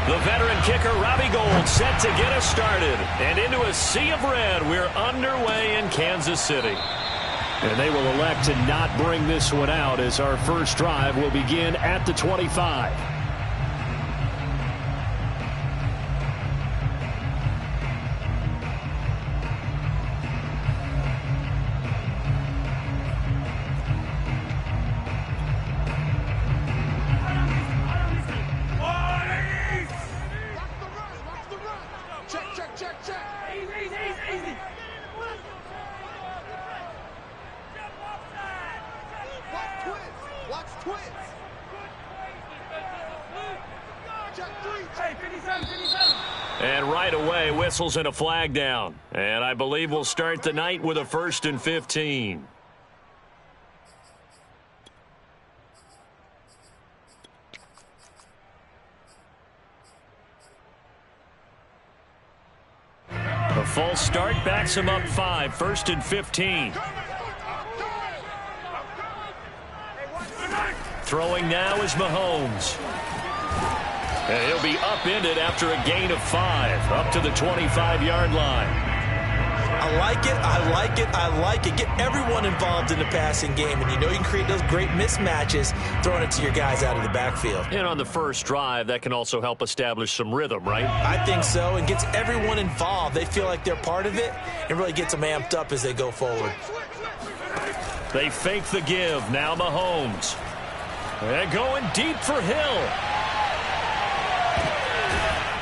The veteran kicker, Robbie Gould, set to get us started. And into a sea of red, we're underway in Kansas City. And they will elect to not bring this one out as our first drive will begin at the 25. And right away, whistles and a flag down. And I believe we'll start the night with a 1st and 15. A false start backs him up 5, 1st and 15. Throwing now is Mahomes. And he'll be upended after a gain of 5, up to the 25-yard line. I like it, I like it, I like it. Get everyone involved in the passing game, and you know you can create those great mismatches throwing it to your guys out of the backfield. And on the first drive, that can also help establish some rhythm, right? I think so, and gets everyone involved. They feel like they're part of it, and really gets them amped up as they go forward. They fake the give. Now Mahomes. And going deep for Hill.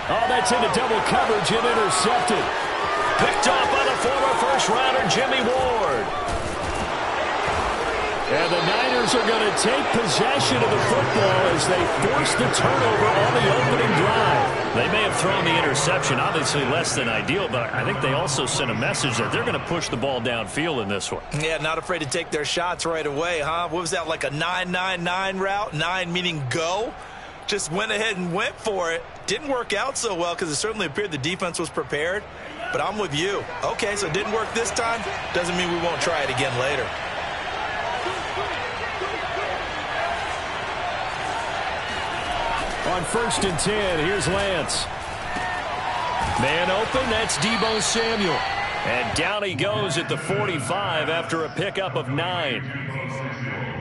Oh, that's into double coverage and intercepted. Picked off by the former first-rounder, Jimmy Ward. And the Niners are going to take possession of the football as they force the turnover on the opening drive. They may have thrown the interception, obviously less than ideal, but I think they also sent a message that they're going to push the ball downfield in this one. Yeah, not afraid to take their shots right away, huh? What was that, like a 9-9-9 route? 9 meaning go? Just went ahead and went for it. Didn't work out so well because it certainly appeared the defense was prepared. But I'm with you. Okay, so it didn't work this time. Doesn't mean we won't try it again later. On 1st and 10, here's Lance. Man open, that's Deebo Samuel. And down he goes at the 45 after a pickup of 9.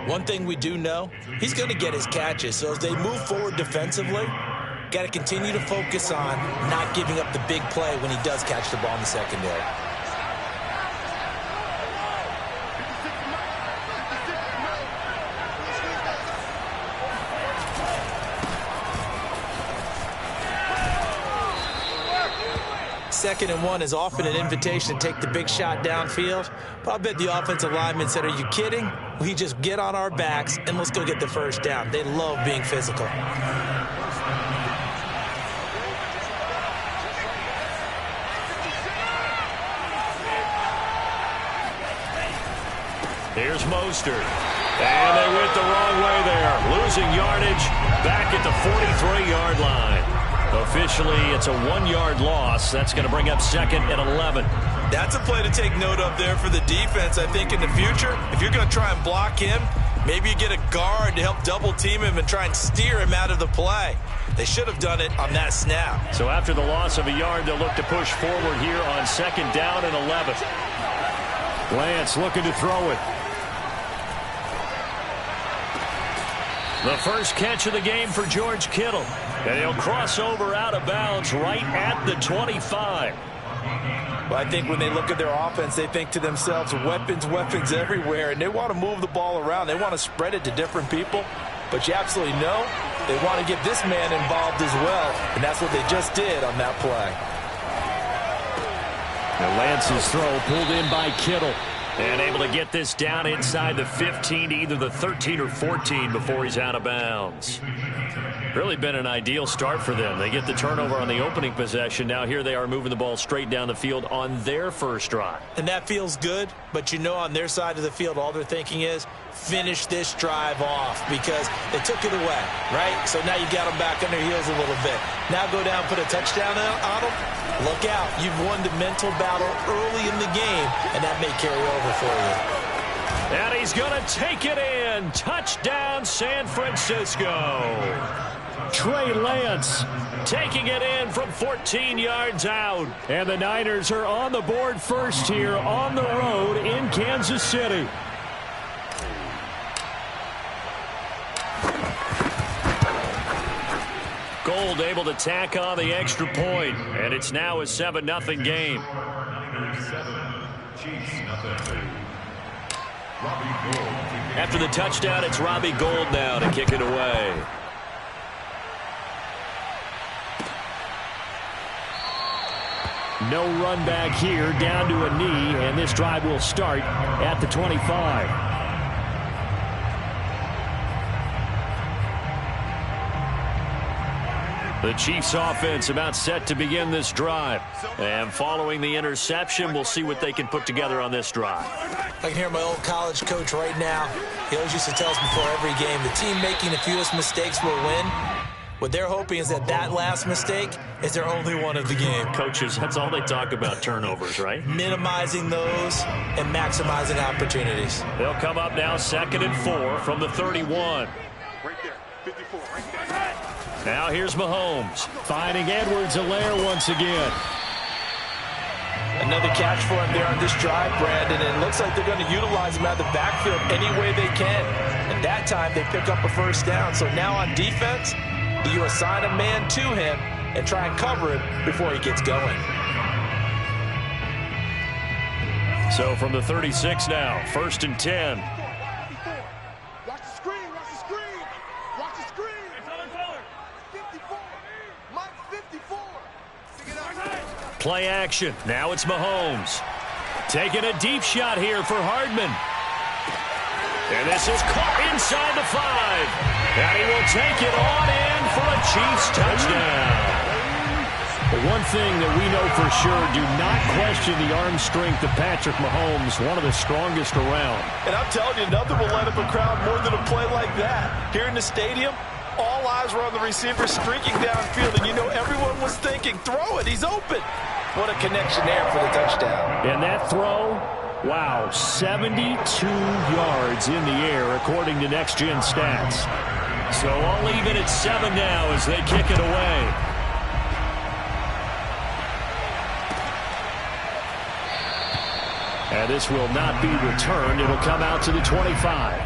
One thing we do know, he's going to get his catches. So as they move forward defensively, got to continue to focus on not giving up the big play when he does catch the ball in the secondary. Second and 1 is often an invitation to take the big shot downfield. But I bet the offensive linemen said, are you kidding? We just get on our backs and let's go get the first down. They love being physical. Here's Mostert. And they went the wrong way there. Losing yardage back at the 43-yard line. Officially, it's a 1-yard loss. That's going to bring up 2nd and 11. That's a play to take note of there for the defense. I think in the future, if you're going to try and block him, maybe you get a guard to help double-team him and try and steer him out of the play. They should have done it on that snap. So after the loss of a yard, they'll look to push forward here on 2nd down and 11. Lance looking to throw it. The first catch of the game for George Kittle. And he'll cross over out of bounds right at the 25. Well, I think when they look at their offense, they think to themselves, weapons, weapons everywhere. And they want to move the ball around. They want to spread it to different people. But you absolutely know they want to get this man involved as well. And that's what they just did on that play. And Lance's throw pulled in by Kittle. And able to get this down inside the 15 to either the 13 or 14 before he's out of bounds. Really been an ideal start for them. They get the turnover on the opening possession. Now here they are moving the ball straight down the field on their first drive. And that feels good, but you know on their side of the field all they're thinking is finish this drive off because they took it away, right? So now you got them back on their heels a little bit. Now go down, put a touchdown on them. Look out. You've won the mental battle early in the game, and that may carry over for you. And he's going to take it in. Touchdown, San Francisco. Trey Lance taking it in from 14 yards out. And the Niners are on the board first here on the road in Kansas City. Gold able to tack on the extra point, and it's now a 7-0 game. After the touchdown, it's Robbie Gould now to kick it away. No run back here, down to a knee, and this drive will start at the 25. The Chiefs offense about set to begin this drive. And following the interception, we'll see what they can put together on this drive. I can hear my old college coach right now. He always used to tell us before every game, the team making the fewest mistakes will win. What they're hoping is that that last mistake is their only one of the game. Coaches, that's all they talk about, turnovers, right? Minimizing those and maximizing opportunities. They'll come up now 2nd and 4 from the 31. Right there, 54, right there. Now here's Mahomes, finding Edwards-Helaire once again. Another catch for him there on this drive, Brandon, and it looks like they're going to utilize him out of the backfield any way they can. And that time they pick up a first down. So now on defense, do you assign a man to him and try and cover him before he gets going? So from the 36 now, 1st and 10. Watch the screen, watch the screen. Watch the screen. Color. 54. Mike 54. Play action. Now it's Mahomes. Taking a deep shot here for Hardman. And this is caught inside the 5. And he will take it on in for a Chiefs touchdown. The one thing that we know for sure, do not question the arm strength of Patrick Mahomes, one of the strongest around. And I'm telling you, nothing will light up a crowd more than a play like that. Here in the stadium, all eyes were on the receiver streaking downfield, and you know everyone was thinking, throw it, he's open. What a connection there for the touchdown. And that throw, wow, 72 yards in the air, according to Next Gen Stats. So I'll leave it at 7 now as they kick it away. And this will not be returned. It'll come out to the 25.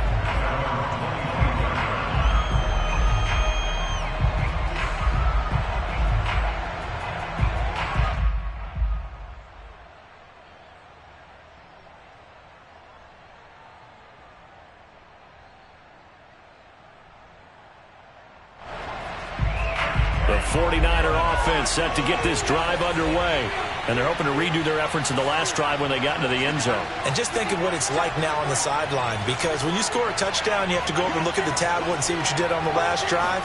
The 49er offense set to get this drive underway. And they're hoping to redo their efforts in the last drive when they got into the end zone. And just think of what it's like now on the sideline, because when you score a touchdown, you have to go over and look at the tablet and see what you did on the last drive.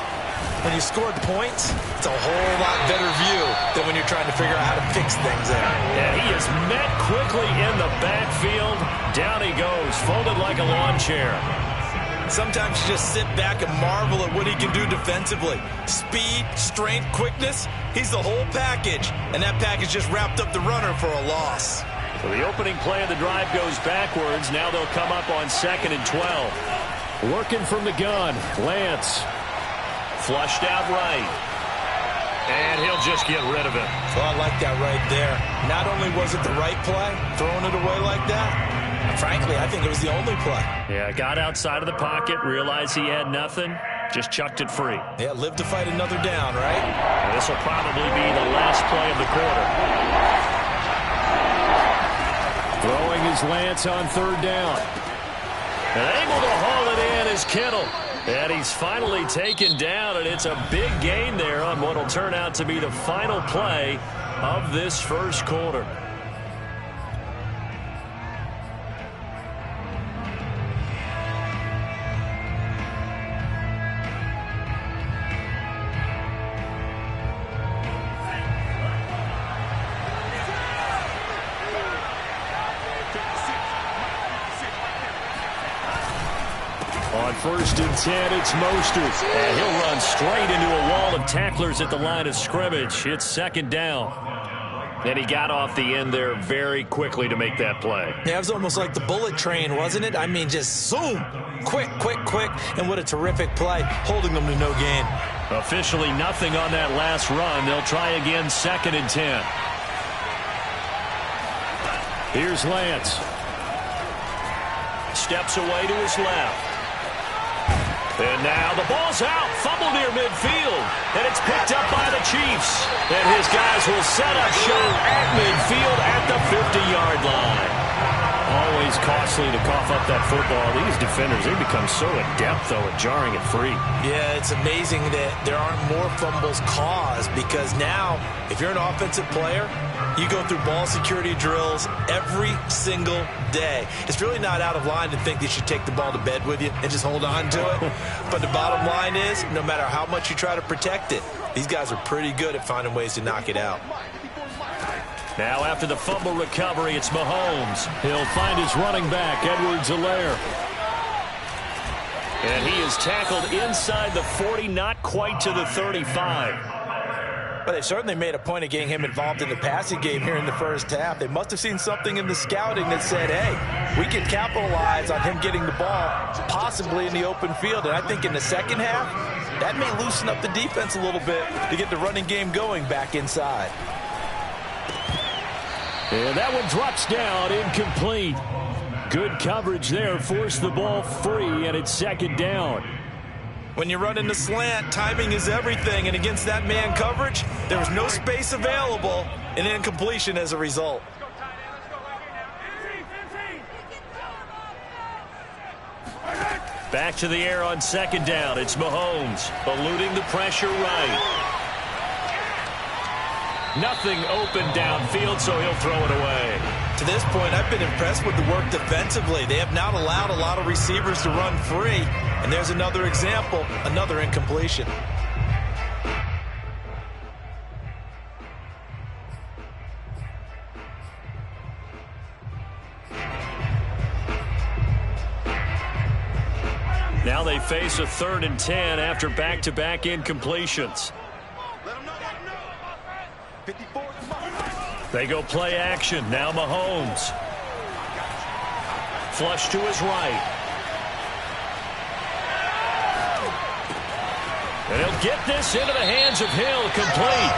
When you scored points, it's a whole lot better view than when you're trying to figure out how to fix things there. And he is met quickly in the backfield. Down he goes, folded like a lawn chair. Sometimes you just sit back and marvel at what he can do defensively. Speed, strength, quickness, he's the whole package. And that package just wrapped up the runner for a loss. So the opening play of the drive goes backwards. Now they'll come up on 2nd and 12. Working from the gun, Lance. Flushed out right. And he'll just get rid of it. Oh, I like that right there. Not only was it the right play, throwing it away like that, frankly, I think it was the only play. Yeah, got outside of the pocket, realized he had nothing, just chucked it free. Yeah, live to fight another down, right? And this will probably be the last play of the quarter. Throwing his Lance on 3rd down. And able to haul it in is Kittle. And he's finally taken down, and it's a big gain there on what will turn out to be the final play of this first quarter. On 1st and 10, it's Mostert. And he'll run straight into a wall of tacklers at the line of scrimmage. It's 2nd down. And he got off the end there very quickly to make that play. Yeah, it was almost like the bullet train, wasn't it? I mean, just zoom. Quick, quick, quick. And what a terrific play, holding them to no gain. Officially nothing on that last run. They'll try again, 2nd and 10. Here's Lance. Steps away to his left. And now the ball's out. Fumble near midfield. And it's picked up by the Chiefs. And his guys will set up shop at midfield at the 50-yard line. Always costly to cough up that football. These defenders, they become so adept, though, at jarring it free. Yeah, it's amazing that there aren't more fumbles caused, because now, if you're an offensive player, you go through ball security drills every single day. It's really not out of line to think that you should take the ball to bed with you and just hold on to it. But the bottom line is, no matter how much you try to protect it, these guys are pretty good at finding ways to knock it out. Now after the fumble recovery, it's Mahomes. He'll find his running back, Edwards-Helaire. And he is tackled inside the 40, not quite to the 35. But they certainly made a point of getting him involved in the passing game here in the first half. They must have seen something in the scouting that said, hey, we can capitalize on him getting the ball possibly in the open field. And I think in the second half, that may loosen up the defense a little bit to get the running game going back inside. And that one drops down, incomplete. Good coverage there, forced the ball free, and it's 2nd down. When you run in the slant, timing is everything, and against that man coverage, there was no space available, and incompletion as a result. Back to the air on 2nd down. It's Mahomes, eluding the pressure right. Nothing open downfield, so he'll throw it away. To this point, I've been impressed with the work defensively. They have not allowed a lot of receivers to run free. And there's another example, another incompletion. Now they face a 3rd and 10 after back-to-back incompletions. They go play action. Now Mahomes. Flush to his right. And he'll get this into the hands of Hill, complete.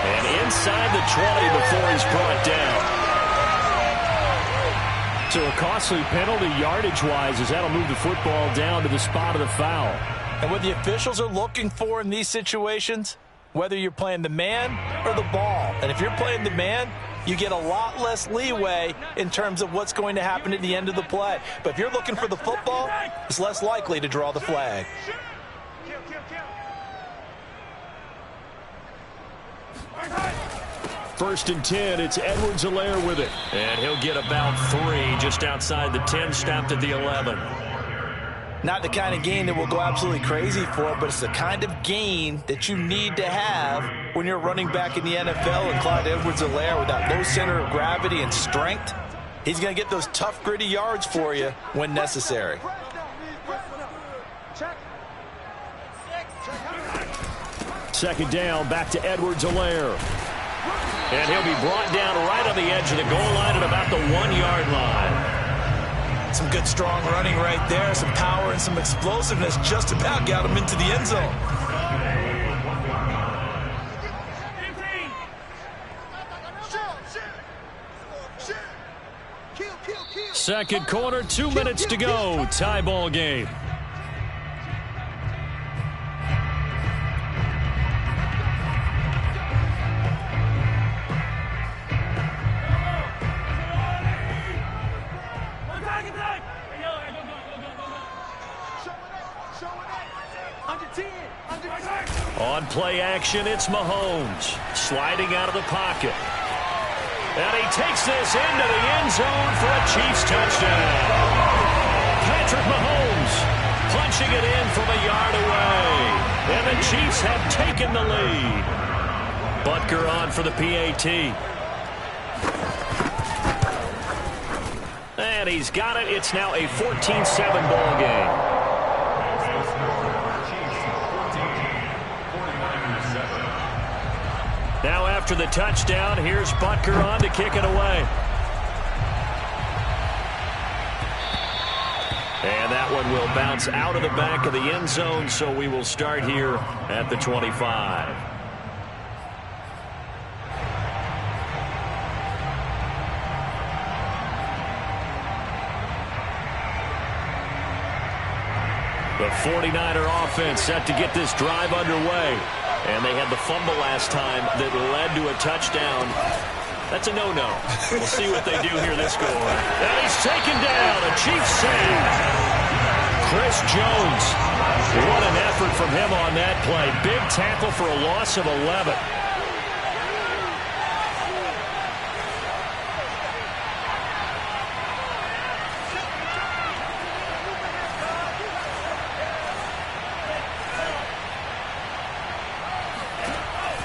And inside the 20 before he's brought down. So a costly penalty yardage-wise, as that'll move the football down to the spot of the foul. And what the officials are looking for in these situations, whether you're playing the man or the ball. And if you're playing the man, you get a lot less leeway in terms of what's going to happen at the end of the play. But if you're looking for the football, it's less likely to draw the flag. First and 10, it's Edwards-Helaire with it. And he'll get about 3 just outside the 10, stopped at the 11. Not the kind of gain that we'll go absolutely crazy for, but it's the kind of gain that you need to have when you're running back in the NFL. And Clyde Edwards-Helaire, with that low center of gravity and strength, he's going to get those tough, gritty yards for you when necessary. Second down, back to Edwards-Helaire. And he'll be brought down right on the edge of the goal line at about the 1-yard line. Some good, strong running right there. Some power and some explosiveness just about got him into the end zone. Second quarter, 2 minutes to go. Tie ball game. On play action, it's Mahomes sliding out of the pocket. And he takes this into the end zone for a Chiefs touchdown. Patrick Mahomes punching it in from a yard away. And the Chiefs have taken the lead. Butker on for the PAT. And he's got it. It's now a 14-7 ball game. Now after the touchdown, here's Butker on to kick it away. And that one will bounce out of the back of the end zone, so we will start here at the 25. The 49er offense set to get this drive underway. And they had the fumble last time that led to a touchdown. That's a no-no. We'll see what they do here this go around. And he's taken down. A Chiefs save. Chris Jones. What an effort from him on that play. Big tackle for a loss of 11.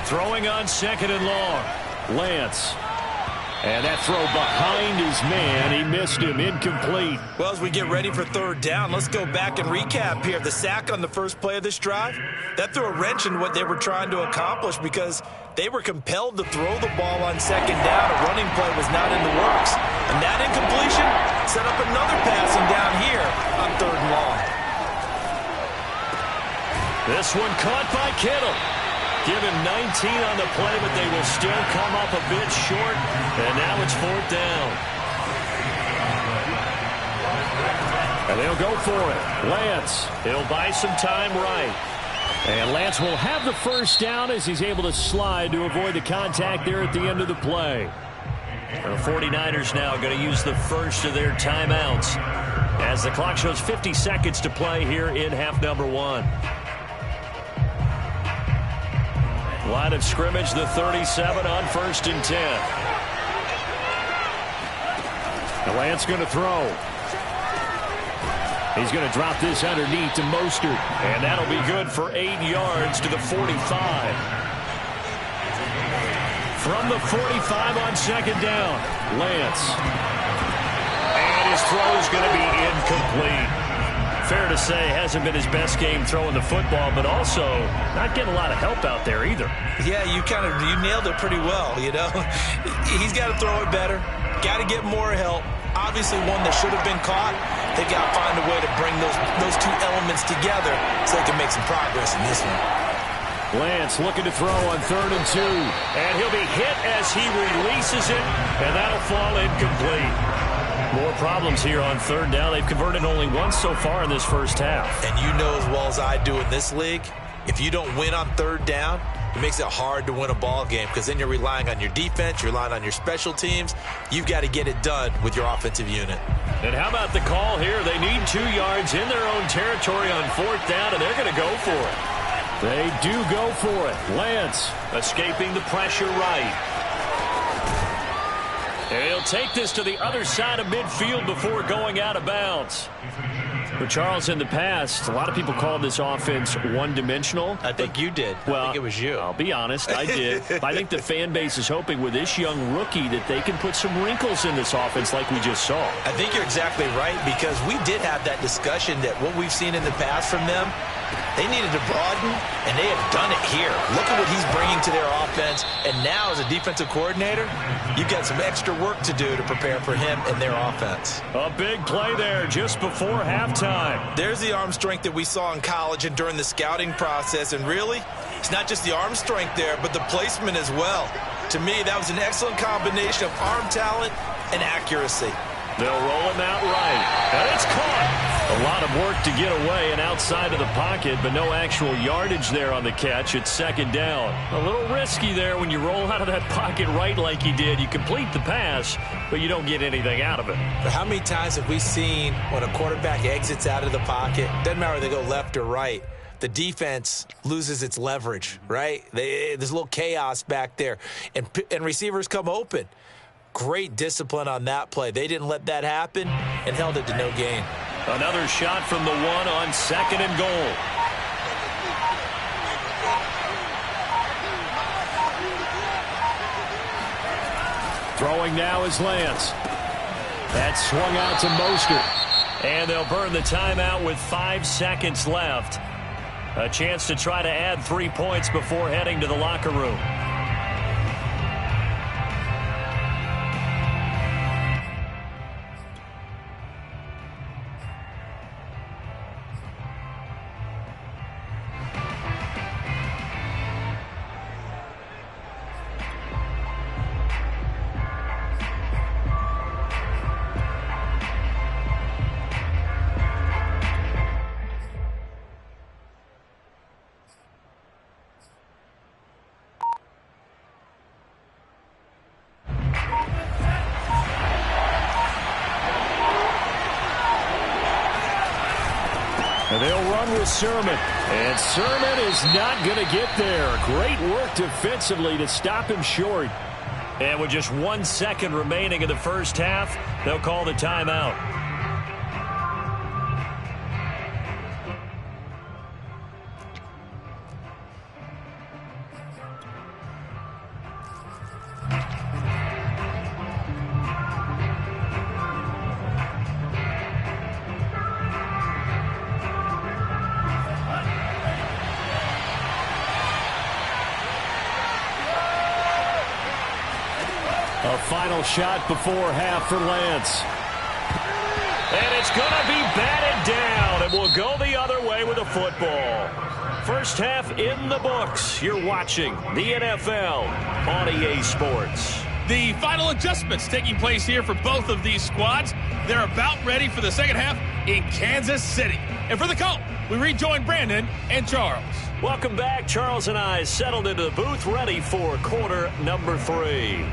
Throwing on 2nd and long. Lance. And that throw behind his man. He missed him. Incomplete. Well, as we get ready for 3rd down, let's go back and recap here. The sack on the first play of this drive, that threw a wrench in what they were trying to accomplish because they were compelled to throw the ball on 2nd down. A running play was not in the works. And that incompletion set up another passing down here on 3rd and long. This one caught by Kittle. Give him 19 on the play, but they will still come up a bit short. And now it's 4th down. And they'll go for it. Lance, he'll buy some time right. And Lance will have the first down as he's able to slide to avoid the contact there at the end of the play. The 49ers now going to use the first of their timeouts as the clock shows 50 seconds to play here in half number 1. Line of scrimmage, the 37 on 1st and 10. And Lance going to throw. He's going to drop this underneath to Mostert. And that'll be good for 8 yards to the 45. From the 45 on 2nd down, Lance. And his throw is going to be incomplete. Fair to say, hasn't been his best game throwing the football, but also not getting a lot of help out there either. Yeah, you nailed it pretty well, you know. He's got to throw it better. Got to get more help. Obviously one that should have been caught. They got to find a way to bring those two elements together so they can make some progress in this one. Lance looking to throw on 3rd and 2. And he'll be hit as he releases it, and that'll fall incomplete. More problems here on 3rd down. They've converted only once so far in this first half. And you know as well as I do in this league, if you don't win on 3rd down, it makes it hard to win a ball game because then you're relying on your defense, you're relying on your special teams. You've got to get it done with your offensive unit. And how about the call here? They need 2 yards in their own territory on 4th down, and they're going to go for it. They do go for it. Lance escaping the pressure right. And he'll take this to the other side of midfield before going out of bounds. For Charles, in the past, a lot of people called this offense one-dimensional. I think you did. Well, I think it was you. I'll be honest, I did. I think the fan base is hoping with this young rookie that they can put some wrinkles in this offense like we just saw. I think you're exactly right because we did have that discussion that what we've seen in the past from them, they needed to broaden, and they have done it here. Look at what he's bringing to their offense, and now as a defensive coordinator, you've got some extra work to do to prepare for him and their offense. A big play there just before halftime. There's the arm strength that we saw in college and during the scouting process, and really, it's not just the arm strength there, but the placement as well. To me, that was an excellent combination of arm talent and accuracy. They'll roll him out right, and it's caught. A lot of work to get away and outside of the pocket, but no actual yardage there on the catch. It's 2nd down. A little risky there when you roll out of that pocket right like he did. You complete the pass, but you don't get anything out of it. But how many times have we seen when a quarterback exits out of the pocket, doesn't matter if they go left or right, the defense loses its leverage, right? There's a little chaos back there, and receivers come open. Great discipline on that play. They didn't let that happen and held it to no gain. Another shot from the 1 on 2nd and goal. Throwing now is Lance. That's swung out to Mostert. And they'll burn the timeout with 5 seconds left. A chance to try to add 3 points before heading to the locker room. They'll run with Sermon. And Sermon is not going to get there. Great work defensively to stop him short. And with just 1 second remaining in the first half, they'll call the timeout. A final shot before half for Lance. And it's going to be batted down, and we'll go the other way with a football. First half in the books. You're watching the NFL on EA Sports. The final adjustments taking place here for both of these squads. They're about ready for the second half in Kansas City. And for the call, we rejoin Brandon and Charles. Welcome back. Charles and I settled into the booth ready for quarter number 3.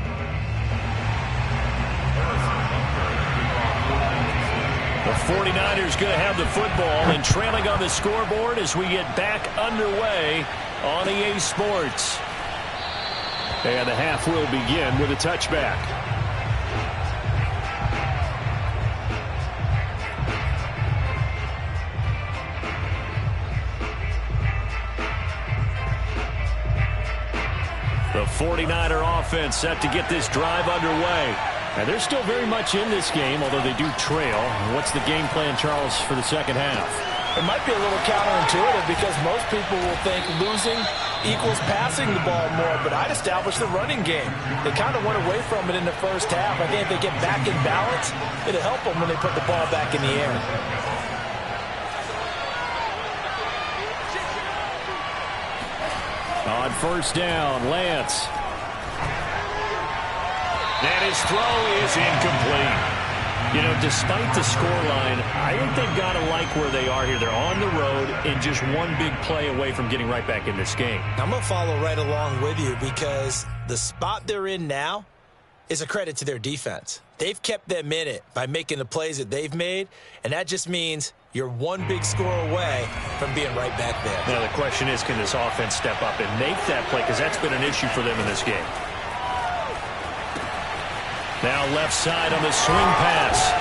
The 49ers going to have the football and trailing on the scoreboard as we get back underway on EA Sports. And the half will begin with a touchback. The 49er offense set to get this drive underway. And they're still very much in this game, although they do trail. What's the game plan, Charles, for the second half? It might be a little counterintuitive because most people will think losing equals passing the ball more, but I'd establish the running game. They kind of went away from it in the first half. I think if they get back in balance, it'll help them when they put the ball back in the air. On first down, Lance. And his throw is incomplete. You know, despite the scoreline, I think they've got to like where they are here. They're on the road and just one big play away from getting right back in this game. I'm going to follow right along with you because the spot they're in now is a credit to their defense. They've kept them in it by making the plays that they've made, and that just means you're one big score away from being right back there. Now, the question is, can this offense step up and make that play? Because that's been an issue for them in this game. Now left side on the swing pass.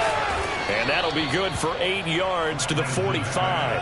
And that'll be good for 8 yards to the 45.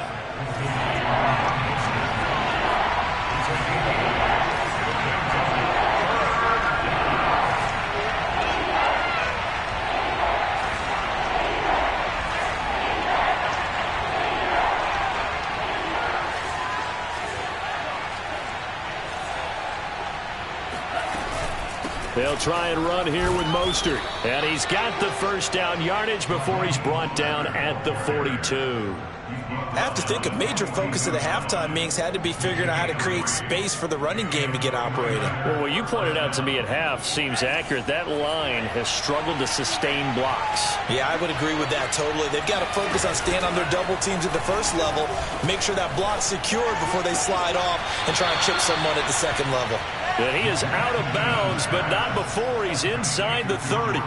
They'll try and run here with Mostert. And he's got the first down yardage before he's brought down at the 42. I have to think a major focus of the halftime meetings had to be figuring out how to create space for the running game to get operating. Well, what you pointed out to me at half seems accurate. That line has struggled to sustain blocks. Yeah, I would agree with that totally. They've got to focus on staying on their double teams at the first level, make sure that block's secured before they slide off and try and chip someone at the second level. And he is out of bounds, but not before he's inside the 30.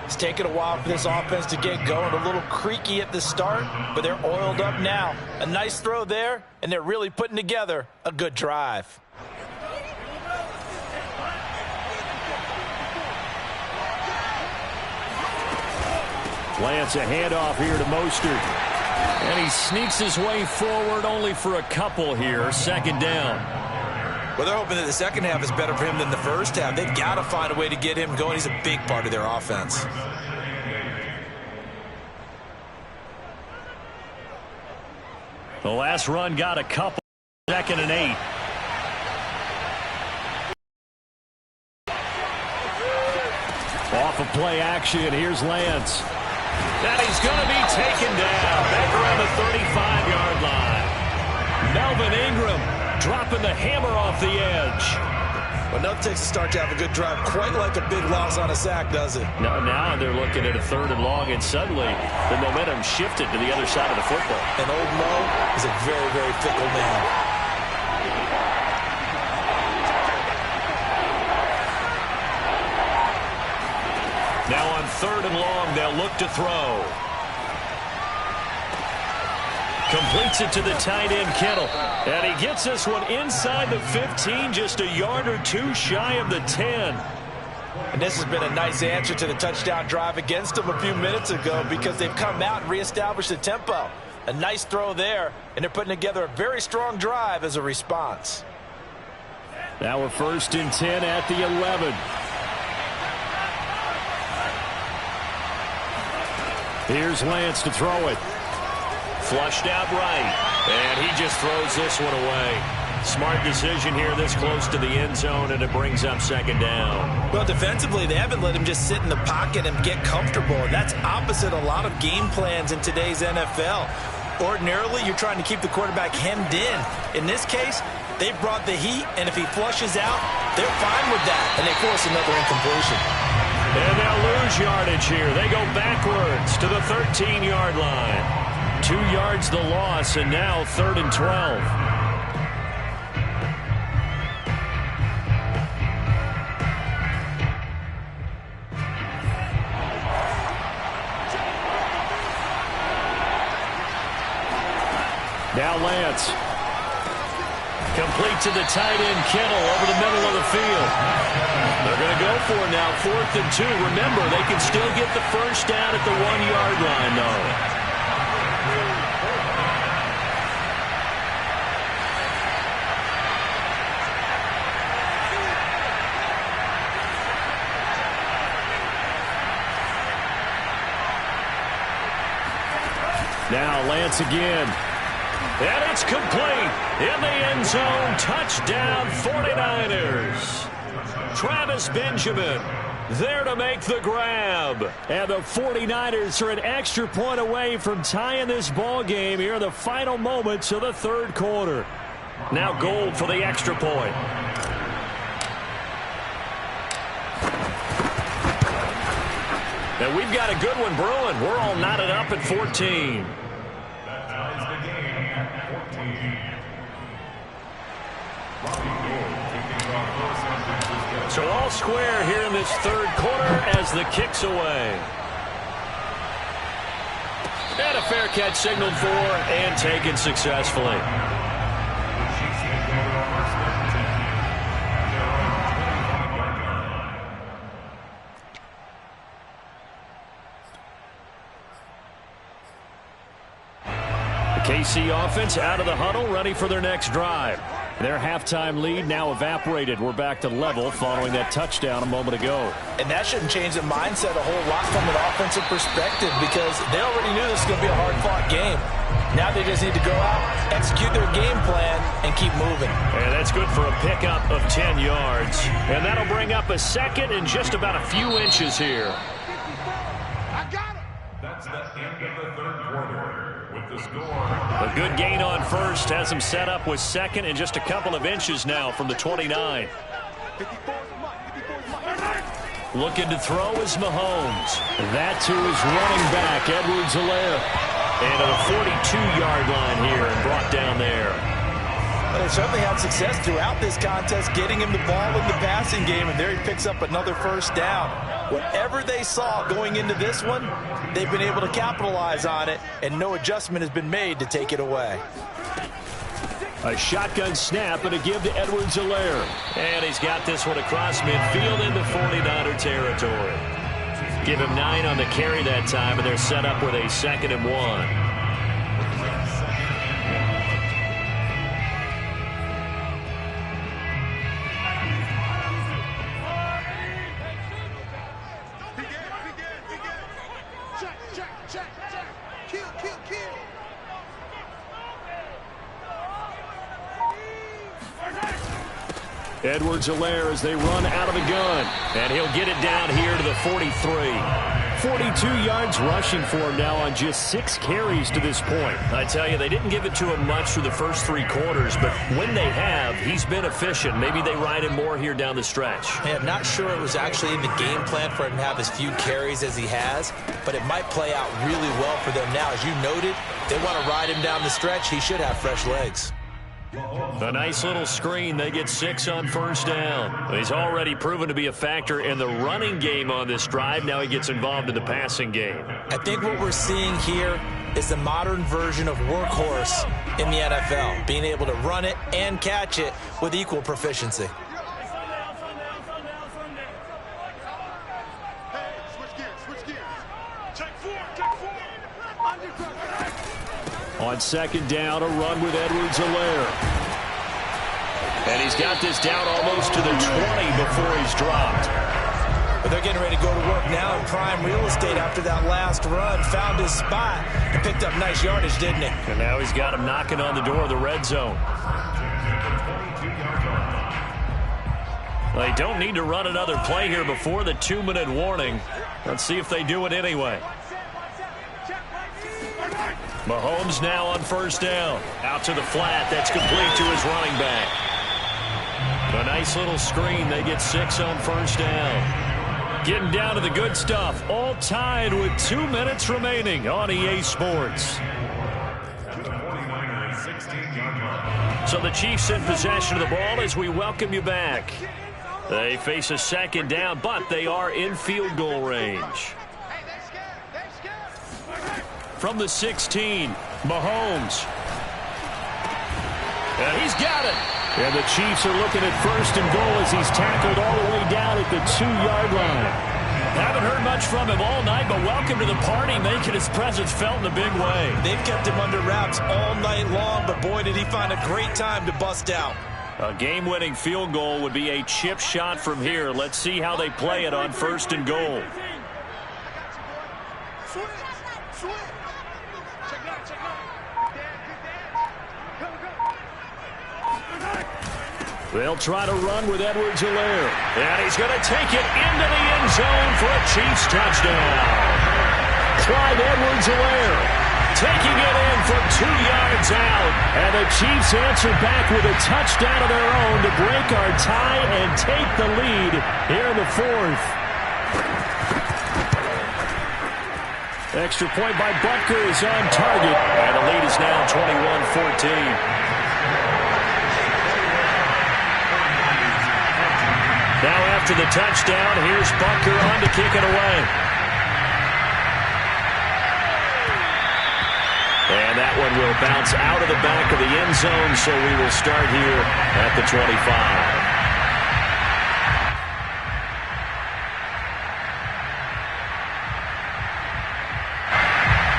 It's taken a while for this offense to get going. A little creaky at the start, but they're oiled up now. A nice throw there, and they're really putting together a good drive. Lance, a handoff here to Mostert. And he sneaks his way forward only for a couple here. Second down. Well, they're hoping that the second half is better for him than the first half. They've got to find a way to get him going. He's a big part of their offense. The last run got a couple. 2nd and 8. Off of play action, here's Lance. And he's going to be taken down back around the 35-yard line. Melvin Ingram dropping the hammer off the edge. Well, nothing takes a start to have a good drive quite like a big loss on a sack, does it? Now they're looking at a 3rd and long, and suddenly the momentum shifted to the other side of the football. And old Mo is a very, very fickle man. Now on 3rd and long, they'll look to throw. Completes it to the tight end, Kittle. And he gets this one inside the 15, just a yard or two shy of the 10. And this has been a nice answer to the touchdown drive against them a few minutes ago because they've come out and reestablished the tempo. A nice throw there, and they're putting together a very strong drive as a response. Now we're 1st and 10 at the 11. Here's Lance to throw it. Flushed out right, and he just throws this one away. Smart decision here this close to the end zone, and it brings up 2nd down. Well, defensively, they haven't let him just sit in the pocket and get comfortable, and that's opposite a lot of game plans in today's NFL. Ordinarily, you're trying to keep the quarterback hemmed in. In this case, they brought the heat, and if he flushes out, they're fine with that, and they force another incompletion. And they'll lose yardage here. They go backwards to the 13-yard line. 2 yards the loss, and now 3rd and 12. Now Lance. Complete to the tight end, Kittle, over the middle of the field. They're going to go for it now, 4th and 2. Remember, they can still get the first down at the 1-yard line, though. Now Lance again. And it's complete. In the end zone, touchdown 49ers. Travis Benjamin there to make the grab. And the 49ers are an extra point away from tying this ball game here in the final moments of the 3rd quarter. Now Gold for the extra point. And we've got a good one brewing. We're all knotted up at 14. So all square here in this 3rd quarter as the kick's away. And a fair catch signaled for and taken successfully. KC offense out of the huddle, ready for their next drive. Their halftime lead now evaporated. We're back to level following that touchdown a moment ago. And that shouldn't change the mindset a whole lot from an offensive perspective because they already knew this was going to be a hard-fought game. Now they just need to go out, execute their game plan, and keep moving. And that's good for a pickup of 10 yards. And that'll bring up a 2nd and just about a few inches here. I got him. That's the end of the 3rd quarter. The score. A good gain on 1st has him set up with 2nd and just a couple of inches now from the 29. Looking to throw is Mahomes. That to his running back, Edwards-Helaire. And to the 42-yard line here and brought down there. They certainly had success throughout this contest, getting him the ball in the passing game, and there he picks up another 1st down. Whatever they saw going into this one, they've been able to capitalize on it, and no adjustment has been made to take it away. A shotgun snap and a give to Edwards-Helaire. And he's got this one across midfield into 49er territory. Give him 9 on the carry that time, and they're set up with a 2nd and 1. Edwards-Helaire as they run out of the gun. And he'll get it down here to the 43. 42 yards rushing for him now on just 6 carries to this point. I tell you, they didn't give it to him much through the first 3 quarters, but when they have, he's been efficient. Maybe they ride him more here down the stretch. Yeah, I'm not sure it was actually in the game plan for him to have as few carries as he has, but it might play out really well for them now. As you noted, they want to ride him down the stretch. He should have fresh legs. A nice little screen. They get 6 on 1st down. He's already proven to be a factor in the running game on this drive. Now he gets involved in the passing game. I think what we're seeing here is the modern version of workhorse in the NFL, being able to run it and catch it with equal proficiency. On second down, a run with Edwards-Helaire. And he's got this down almost to the 20 before he's dropped. But they're getting ready to go to work now in prime real estate after that last run. Found his spot and picked up nice yardage, didn't he? And now he's got him knocking on the door of the red zone. They don't need to run another play here before the 2-minute warning. Let's see if they do it anyway. Mahomes now on first down. Out to the flat. That's complete to his running back. A nice little screen. They get 6 on first down. Getting down to the good stuff. All tied with 2 minutes remaining on EA Sports. So the Chiefs in possession of the ball as we welcome you back. They face a second down, but they are in field goal range. From the 16, Mahomes. And he's got it. And the Chiefs are looking at first and goal as he's tackled all the way down at the 2-yard line. Haven't heard much from him all night, but welcome to the party, making his presence felt in a big way. They've kept him under wraps all night long, but boy, did he find a great time to bust out. A game-winning field goal would be a chip shot from here. Let's see how they play it on first and goal. They'll try to run with Edwards-Helaire. And he's going to take it into the end zone for a Chiefs touchdown. Clyde Edwards-Helaire taking it in from 2 yards out. And the Chiefs answer back with a touchdown of their own to break our tie and take the lead here in the 4th. Extra point by Butker is on target. And the lead is now 21-14. Now after the touchdown, here's Butker on to kick it away. And that one will bounce out of the back of the end zone, so we will start here at the 25.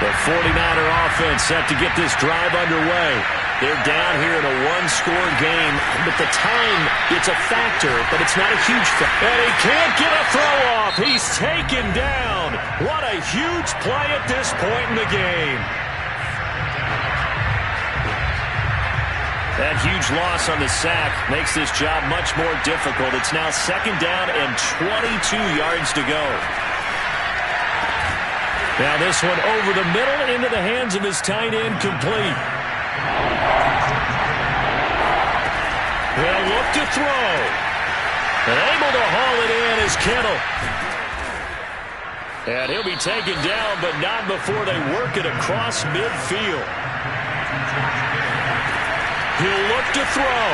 The 49er offense set to get this drive underway. They're down here in a one-score game, but the time, it's a factor, but it's not a huge factor. And he can't get a throw off. He's taken down. What a huge play at this point in the game. That huge loss on the sack makes this job much more difficult. It's now second down and 22 yards to go. Now this one over the middle into the hands of his tight end, complete. They'll look to throw. And able to haul it in is Kittle. And he'll be taken down, but not before they work it across midfield. He'll look to throw.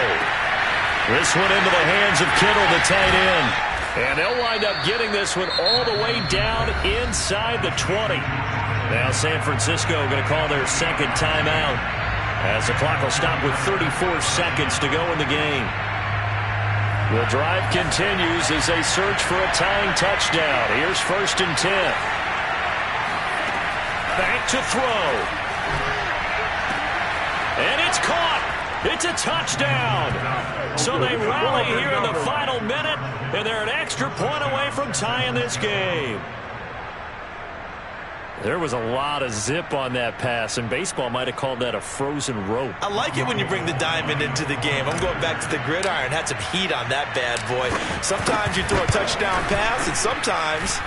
This one into the hands of Kittle, the tight end. And they'll wind up getting this one all the way down inside the 20. Now San Francisco going to call their second timeout, as the clock will stop with 34 seconds to go in the game. The drive continues as they search for a tying touchdown. Here's first and 10. Back to throw. And it's caught. It's a touchdown. So they rally here in the final minute, and they're an extra point away from tying this game. There was a lot of zip on that pass, and baseball might have called that a frozen rope. I like it when you bring the diamond into the game. I'm going back to the gridiron. Had some heat on that bad boy. Sometimes you throw a touchdown pass, and sometimes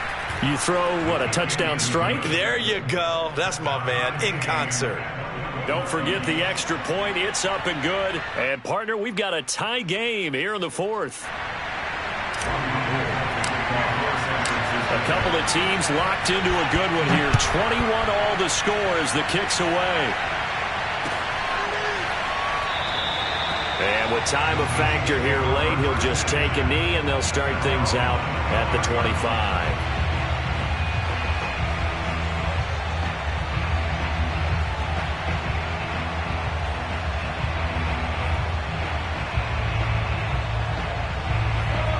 you throw, what, a touchdown strike? There you go. That's my man, in concert. Don't forget the extra point. It's up and good. And, partner, we've got a tie game here in the 4th. A couple of teams locked into a good one here. 21 all the score as the kick's away. And with time a factor here late, he'll just take a knee, and they'll start things out at the 25.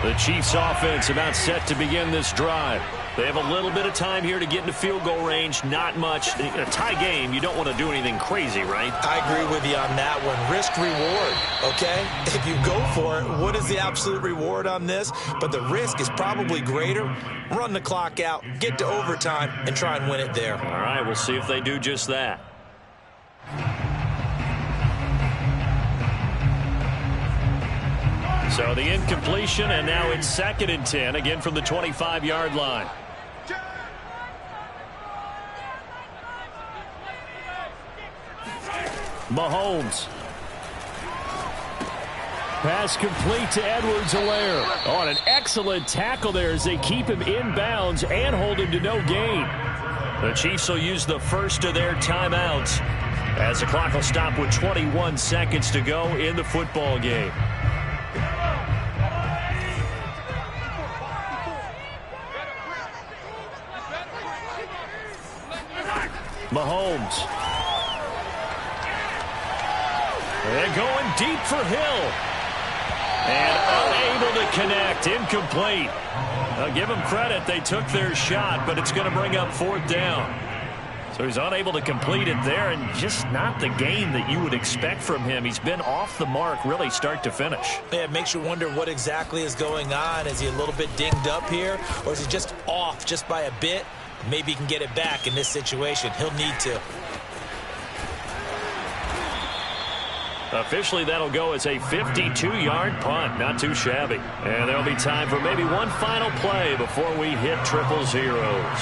The Chiefs offense about set to begin this drive. They have a little bit of time here to get into field goal range. Not much. In a tie game, you don't want to do anything crazy, right? I agree with you on that one. Risk reward, okay? If you go for it, what is the absolute reward on this? But the risk is probably greater. Run the clock out, get to overtime, and try and win it there. All right, we'll see if they do just that. So the incompletion, and now it's 2nd and 10, again from the 25-yard line. Mahomes. Pass complete to Edwards-Helaire. Oh, and an excellent tackle there as they keep him inbounds and hold him to no gain. The Chiefs will use the first of their timeouts as the clock will stop with 21 seconds to go in the football game. Mahomes. They're going deep for Hill. And unable to connect. Incomplete. I'll give them credit. They took their shot, but it's going to bring up 4th down. So he's unable to complete it there, and just not the game that you would expect from him. He's been off the mark really start to finish. Yeah, it makes you wonder what exactly is going on. Is he a little bit dinged up here, or is he just off just by a bit? Maybe he can get it back in this situation. He'll need to. Officially, that'll go as a 52-yard punt. Not too shabby. And there'll be time for maybe one final play before we hit triple zeros.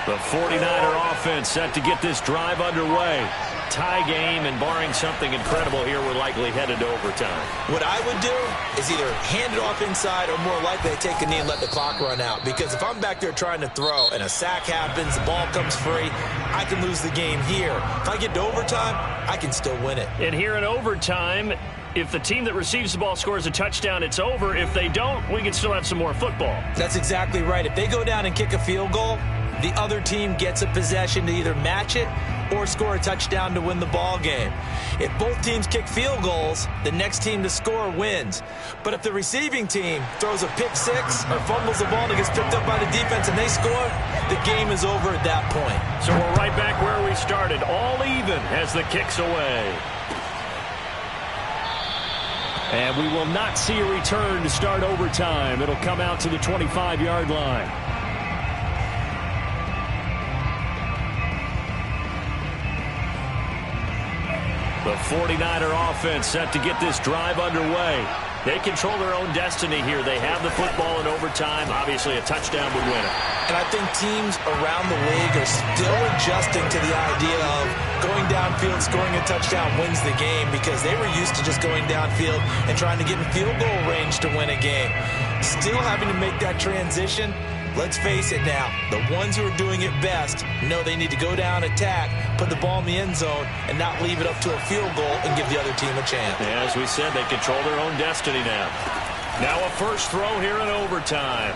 The 49er offense set to get this drive underway. Tie game, and barring something incredible here, we're likely headed to overtime. What I would do is either hand it off inside or more likely take a knee and let the clock run out. Because if I'm back there trying to throw and a sack happens, the ball comes free, I can lose the game here. If I get to overtime, I can still win it. And here in overtime, if the team that receives the ball scores a touchdown, it's over. If they don't, we can still have some more football. That's exactly right. If they go down and kick a field goal, the other team gets a possession to either match it or score a touchdown to win the ball game. If both teams kick field goals, the next team to score wins. But if the receiving team throws a pick six or fumbles the ball and it gets picked up by the defense and they score, the game is over at that point. So we're right back where we started, all even as the kick's away. And we will not see a return to start overtime. It'll come out to the 25-yard line. The 49er offense set to get this drive underway. They control their own destiny here. They have the football in overtime. Obviously, a touchdown would win it. And I think teams around the league are still adjusting to the idea of going downfield, scoring a touchdown wins the game, because they were used to just going downfield and trying to get in field goal range to win a game. Still having to make that transition. Let's face it now, the ones who are doing it best know they need to go down, attack, put the ball in the end zone, and not leave it up to a field goal and give the other team a chance. Yeah, as we said, they control their own destiny now. Now a first throw here in overtime.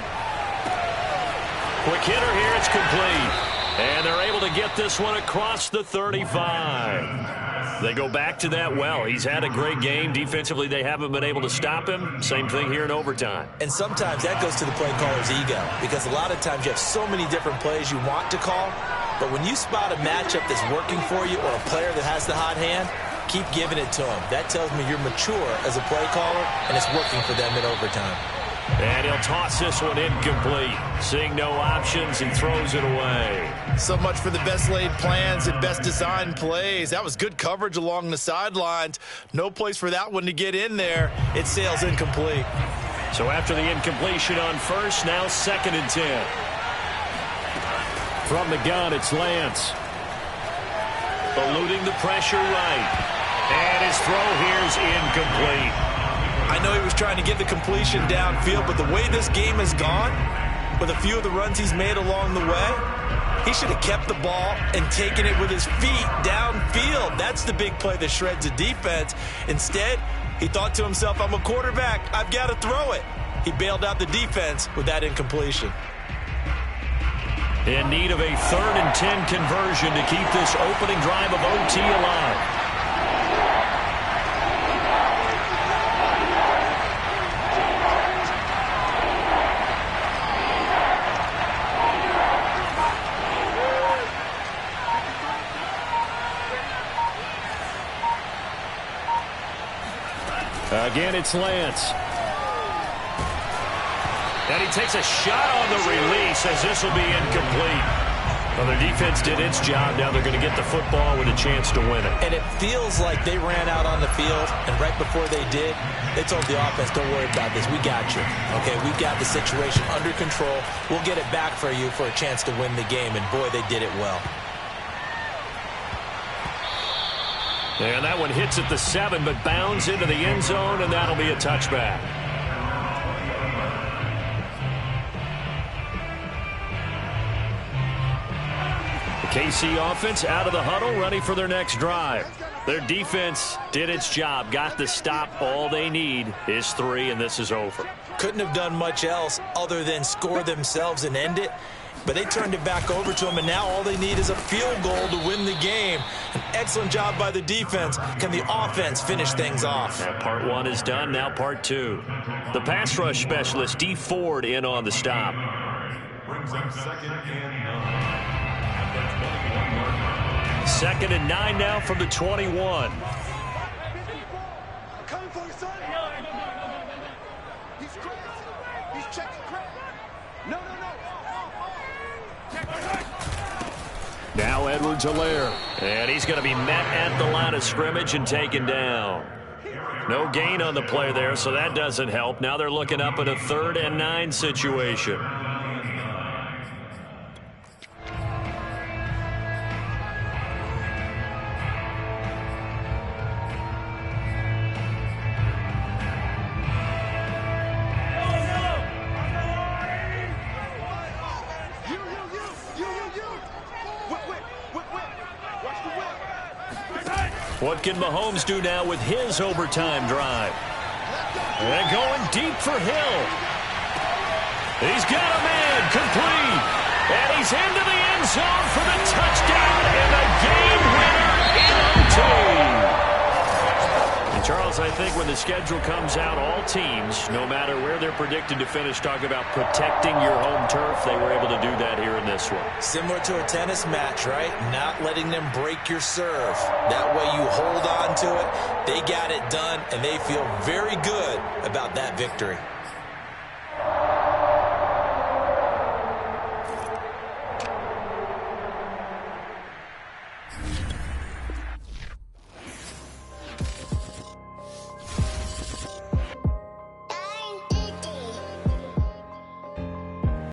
Quick hitter here, it's complete. And they're able to get this one across the 35. They go back to that well. He's had a great game. Defensively, they haven't been able to stop him. Same thing here in overtime. And sometimes that goes to the play caller's ego, because a lot of times you have so many different plays you want to call, but when you spot a matchup that's working for you or a player that has the hot hand, keep giving it to him. That tells me you're mature as a play caller, and it's working for them in overtime. And he'll toss this one incomplete. Seeing no options, he throws it away. So much for the best laid plans and best designed plays. That was good coverage along the sidelines. No place for that one to get in there. It sails incomplete. So after the incompletion on first, now 2nd and 10. From the gun, it's Lance. Eluding the pressure right. And his throw here's incomplete. I know he was trying to get the completion downfield, but the way this game has gone, with a few of the runs he's made along the way, He should have kept the ball and taken it with his feet downfield. That's the big play that shreds the defense. Instead, he thought to himself, I'm a quarterback. I've got to throw it. He bailed out the defense with that incompletion. In need of a 3rd and 10 conversion to keep this opening drive of OT alive. Again, it's Lance. And he takes a shot on the release as this will be incomplete. Well, their defense did its job. Now they're going to get the football with a chance to win it. And it feels like they ran out on the field, and right before they did, they told the offense, don't worry about this. We got you. Okay, we've got the situation under control. We'll get it back for you for a chance to win the game. And, boy, they did it well. And that one hits at the 7, but bounds into the end zone, and that'll be a touchback. The KC offense out of the huddle, ready for their next drive. Their defense did its job, got the stop. All they need is 3, and this is over. Couldn't have done much else other than score themselves and end it. But they turned it back over to him, and now all they need is a field goal to win the game. An excellent job by the defense. Can the offense finish things off? Yeah, part 1 is done, now part 2. The pass rush specialist, D. Ford, in on the stop. Brings them 2nd and 9. 2nd and 9 now from the 21. Coming for you, son. He's crazy. He's checking crazy. No. Now Edwards-Helaire. And he's going to be met at the line of scrimmage and taken down. No gain on the play there, so that doesn't help. Now they're looking up at a 3rd and 9 situation. What can Mahomes do now with his overtime drive? And going deep for Hill. He's got a man complete. And he's into the end zone for the touchdown and the game winner in OT. And Charles, I think when the schedule comes out, all teams, no matter where they're predicted to finish, talk about protecting your home turf. They were able to do that here in this one. Similar to a tennis match, right? Not letting them break your serve. That way you hold on to it. They got it done, and they feel very good about that victory.